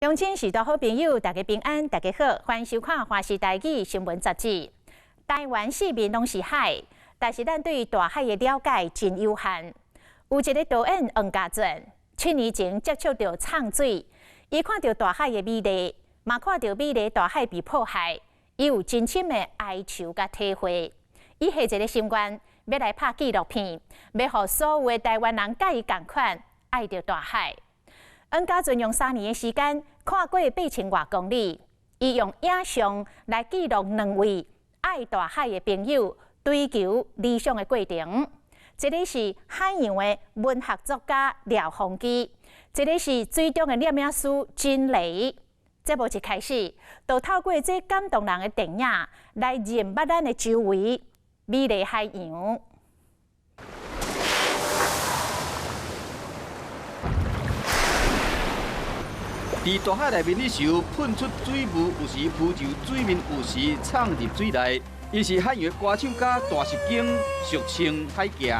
乡亲许多好朋友，大家平安，大家好，欢迎收看《华视台语新闻杂志》。台湾四面拢是海，但是咱对大海的了解真有限。有一个导演黄家俊，7年前接触到畅水，伊看到大海的美丽，嘛看到美丽大海被破坏，伊有真深的哀愁甲体会。伊下一个心愿，要来拍纪录片，要让所有的台湾人甲伊同款爱着大海。黄家俊用3年的时间，看过8000多公里。伊用影像来记录2位爱大海的朋友追求理想的过程。一个是海洋的文学作家廖鸿基，一个是水中的摄影师金雷。节目一开始，就透过这感动人的电影来认捌咱的周围美丽海洋。伫大海内面的时候，喷出水雾，有时浮就水面，有时闯入水内。伊是海洋的歌唱家大石经，俗称海剑。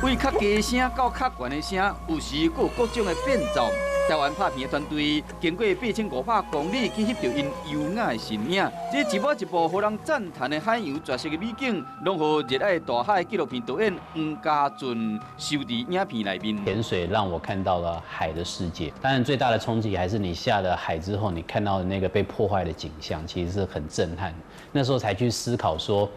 为较低声到较悬的声，有时佫有各种的变奏。台湾拍片的团队经过8500公里去翕到因优雅的身影，这一幕一部互人赞叹的海洋绝色的美景，拢互热爱大海纪录片导演黄家俊收伫影片内面。潜水让我看到了海的世界，当然最大的冲击还是你下了海之后，你看到的那个被破坏的景象，其实是很震撼。那时候才去思考说，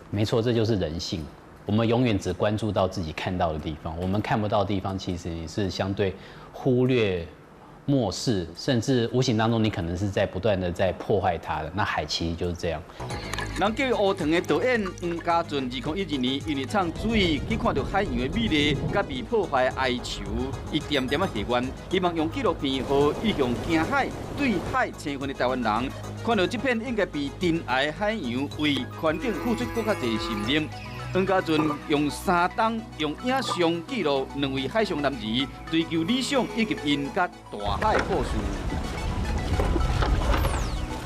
没错，这就是人性。我们永远只关注到自己看到的地方，我们看不到的地方，其实你是相对忽略、漠视，甚至无形当中你可能是在不断的在破坏它的。那海其实就是这样。人叫乌藤的导演黄家俊，2012年因为唱水去看到海洋的美丽，甲被破坏的哀愁，伊点点啊下愿，希望用纪录片和意向惊海、对海青春的台湾人，看到这片应该被珍爱的海洋，为环境付出更加侪心力。黄家俊用3档用影像记录2位海上男儿追求理想以及因甲大海的故事。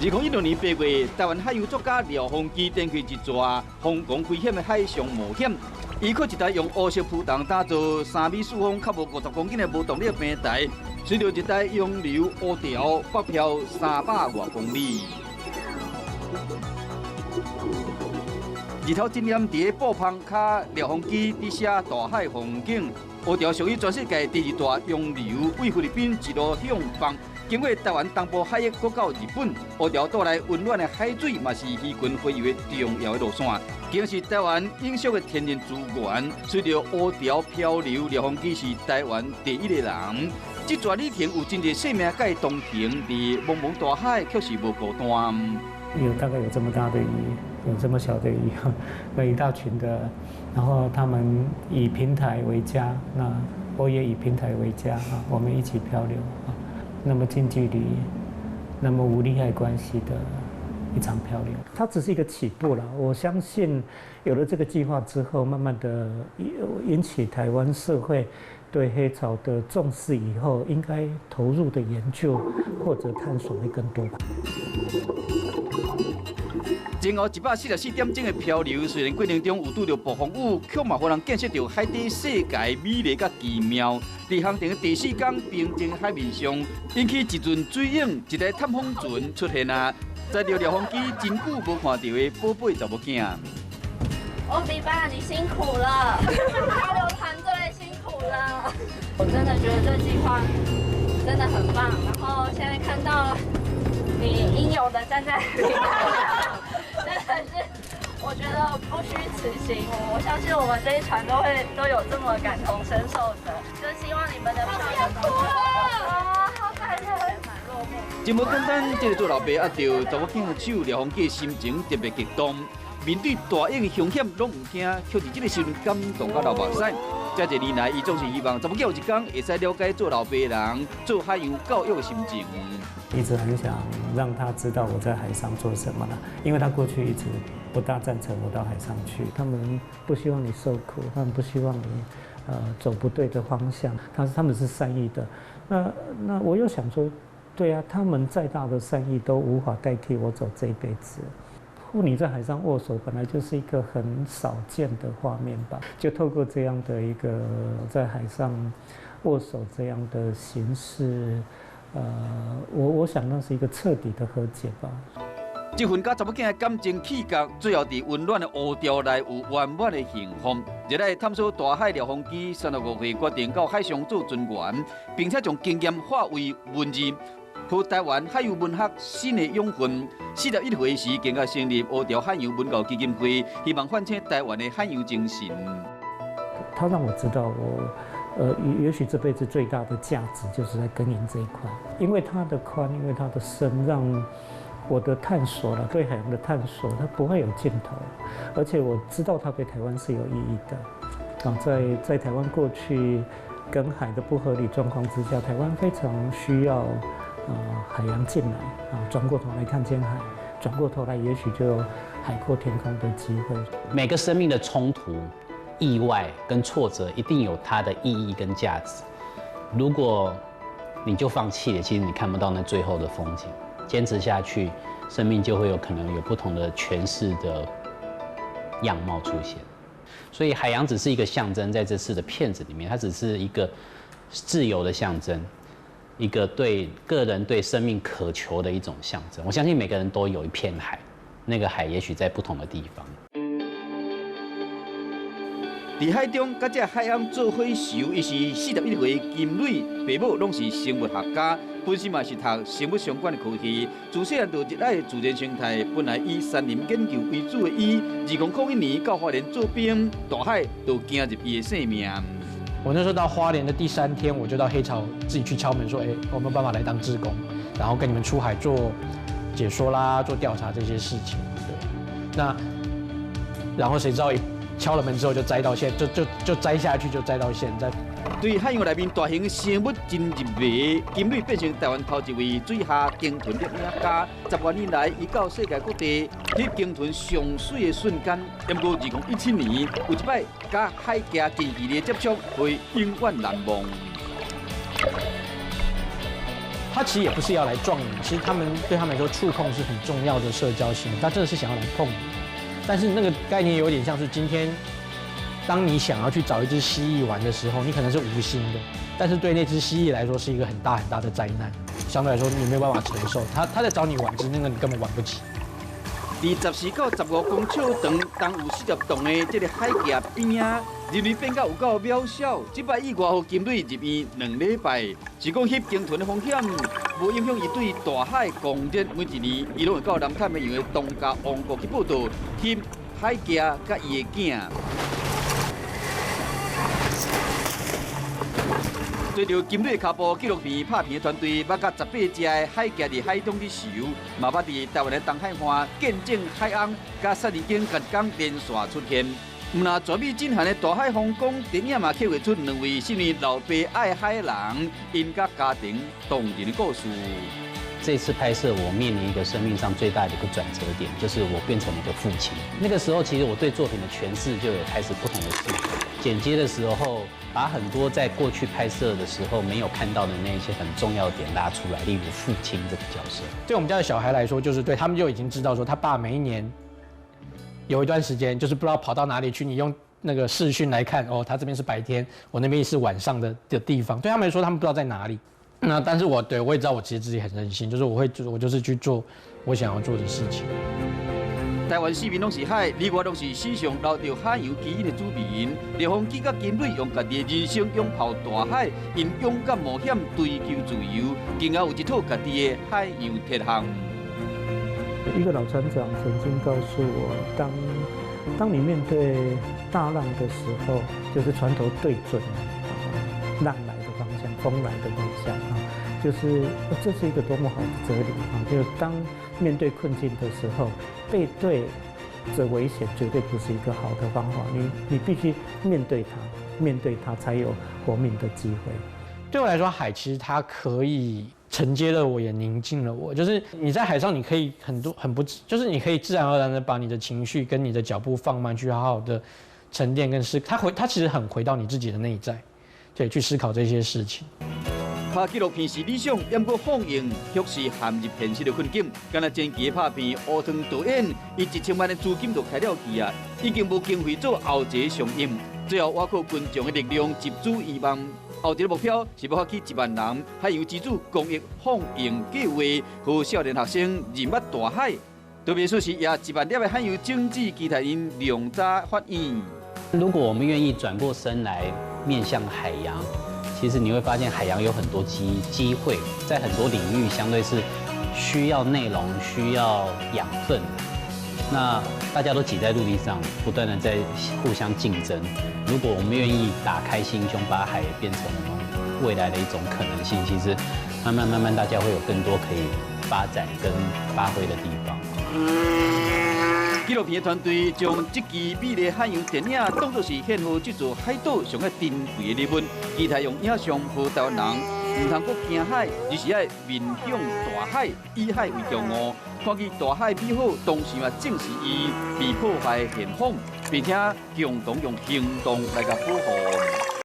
2016年8月，台湾海洋作家廖鸿基展开一座疯狂危险的海上冒险。伊靠一台用乌色浮筒打造3米4方、较无50公斤的无动力平台，随着一台洋流乌条北漂300多公里。日头真炎，伫个布棚卡廖鸿基伫写大海风景。乌条属于全世界第2大洋流，为菲律宾一路向北，经过台湾东部海域，搁到日本。乌条带来温暖的海水，嘛是鱼群洄游的重要的路线，更是台湾永续的天然资源。随着乌条漂流，廖鸿基是台湾第1个人。这座旅程有真侪生命甲伊同行，伫茫茫大海却是无孤单。大概有这么大的鱼，有这么小的鱼，有一大群的，然后他们以平台为家，那我也以平台为家啊，我们一起漂流啊，那么近距离，那么无利害关系的一场漂流，它只是一个起步了。我相信有了这个计划之后，慢慢的引起台湾社会对黑潮的重视以后，应该投入的研究或者探索会更多吧。前后144点钟的漂流，虽然过程中有拄到暴风雨，却嘛互人见识到海底世界美丽甲奇妙。伫航程的第4天，平静海面上引起一阵水影，一台探风船出现啊！载着廖鸿基真久无看到的宝贝查某囝。欧比爸，你辛苦了，漂流团队辛苦了。我真的觉得这计划真的很棒，然后现在看到你英勇的站在海上，真的是我觉得不虚此行。我相信我们这一船都有这么感同身受的，就希望你们的漂流都啊，好感人，蛮落寞。真无简单，这个做老爸压着查某囝的手，廖鸿基心情特别激动。面对大影的凶险，拢唔惊，却伫这个时阵感动到流目屎。这一年来，伊总是希望查某囝有一天会使了解做老爸的人，做海洋教育的心情。一直很想让他知道我在海上做什么了，因为他过去一直不大赞成我到海上去。他们不希望你受苦，他们不希望你走不对的方向，他们是善意的。那我又想说，对啊，他们再大的善意都无法代替我走这一辈子。妇女在海上握手本来就是一个很少见的画面吧，就透过这样的一个在海上握手这样的形式，我想那是一个彻底的和解吧。这份甲查某囝的感情契合，最后伫温暖的乌潮内有圆满的幸福。热爱探索大海廖鸿基35岁决定到海上做船员，并且将经验化为文字，和台湾海洋文学新的养分。41岁时，更加成立乌潮海洋文教基金会，希望唤醒台湾的海洋精神。他让我知道也许这辈子最大的价值就是在耕耘这一块，因为它的宽，因为它的深，让我的探索了，对海洋的探索，它不会有尽头，而且我知道它对台湾是有意义的。在台湾过去跟海的不合理状况之下，台湾非常需要海洋进来转过头来看见海，转过头来也许就有海阔天空的机会。每个生命的冲突、意外跟挫折，一定有它的意义跟价值。如果你就放弃了，其实你看不到那最后的风景。坚持下去，生命就会有可能有不同的诠释的样貌出现。所以海洋只是一个象征，在这次的片子里面，它只是一个自由的象征，一个对个人对生命渴求的一种象征。我相信每个人都有一片海，那个海也许在不同的地方。伫海中，甲这海洋做伙游，伊是41岁金蕊，爸母拢是生物学家，本身嘛是读生物相关的科系。自细汉就热爱自然生态，本来以山林研究为主的伊，2001年到花莲做兵，大海就惊入伊的性命。我那时候到花莲的第3天，我就到黑潮自己去敲门说：“我没有办法来当志工，然后跟你们出海做解说啦，做调查这些事情。”对，然后谁知道敲了门之后就栽到现，就栽下去，就栽到现在。对海洋内面大型生物真入迷，金蕊变成台湾头一位水下鲸豚摄影家。10多年来，伊到世界各地翕鲸豚上水的瞬间。不过2017年有一摆甲海峡近距离接触，会永远难忘。他其实也不是要来撞你，其实对他们来说，触碰是很重要的社交行为。他真的是想要来碰你。但是那个概念有点像是今天，当你想要去找一只蜥蜴玩的时候，你可能是无心的，但是对那只蜥蜴来说是一个很大很大的灾难，相对来说你没有办法承受。他在找你玩，只是那个你根本玩不起。伫14到15公尺长、东有40栋的这个海峡边啊，人类变到有够渺小。这摆意外互金蕊入院2礼拜，是讲翕鲸豚的风险无影响伊对大海狂热。每一年，伊拢会到南太平洋的东加王国去报道翕海峡甲伊的囝。随着金蕊脚步纪录片拍片的团队，捌甲18只的海蛤伫海中伫游，嘛捌伫台湾的东海岸见证海鸥甲鲨鱼鲸甲港连续出现。毋那全美震撼的大海风光电影嘛，刻画出2位身为老爸爱海的人，因甲家庭动人的故事。这次拍摄，我面临一个生命上最大的一个转折点，就是我变成了一个父亲。那个时候，其实我对作品的诠释就有开始不同的视野。剪接的时候，把很多在过去拍摄的时候没有看到的那些很重要的点拉出来，例如父亲这个角色。对我们家的小孩来说，就是对他们就已经知道说，他爸每一年有一段时间就是不知道跑到哪里去，你用那个视讯来看，他这边是白天，我那边是晚上的地方。对他们来说，他们不知道在哪里。那但是我也知道，我其实自己很任性，就是我就是去做我想要做的事情。台湾四面拢是海，里外拢是史上留着海洋基因的主民。廖鸿基甲金蕊用家己的人生拥抱大海，因勇敢冒险追求自由，更加有一套家己的海洋铁项。一个老船长曾经告诉我，当你面对大浪的时候，就是船头对准浪来的方向，风来的方向就是这是一个多么好的哲理就是当面对困境的时候，背对着危险绝对不是一个好的方法，你必须面对它才有活命的机会。对我来说，海其实它可以承接了我，也宁静了我。就是你在海上，你可以就是你可以自然而然的把你的情绪跟你的脚步放慢，去好好的沉淀跟它其实很回到你自己的内在，对，去思考这些事情。拍纪录片是理想，不过放映却是陷入现实的困境。敢若前期的拍片乌汤导演，以1000万的资金就开了去啊，已经无经费做后一个上映。最后，我靠群众的力量集资2万。后一个目标是要发起1万人海洋之主公益放映计划，和少年学生入捌大海。特别说是也1万粒的海洋种子期待因量早发现。如果我们愿意转过身来面向海洋，其实你会发现海洋有很多机会，在很多领域相对是需要内容、需要养分。那大家都挤在陆地上，不断的在互相竞争。如果我们愿意打开心胸，把海变成我们未来的一种可能性，其实慢慢，大家会有更多可以发展跟发挥的地方。纪录片的团队将这支美丽海洋电影当作是献予这座海岛上个珍贵的礼物，期待用影像和台湾人唔通搁惊海，而是爱面向大海，以海为骄傲，看见大海美好，同时嘛正视伊被破坏的现况，并且共同用行动来甲保护。